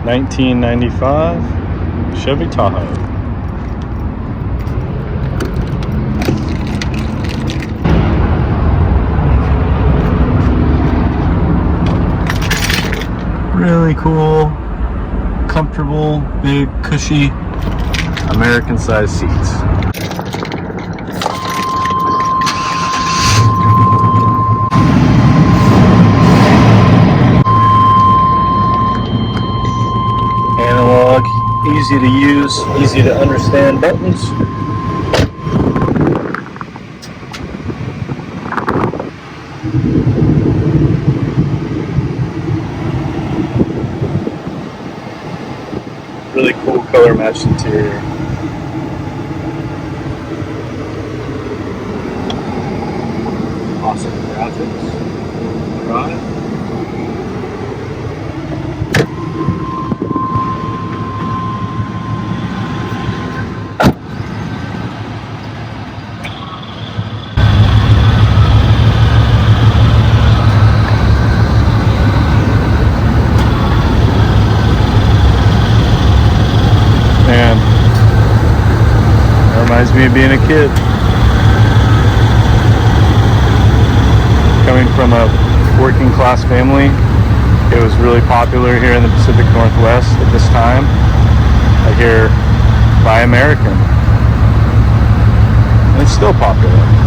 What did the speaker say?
1995 Chevy Tahoe. Really cool, comfortable, big, cushy, American-sized seats. Analog, easy to use, easy to understand buttons. Really cool color matched interior. Awesome graphics. Right. Man, that reminds me of being a kid. Coming from a working class family, it was really popular here in the Pacific Northwest at this time. I hear buy American. And it's still popular.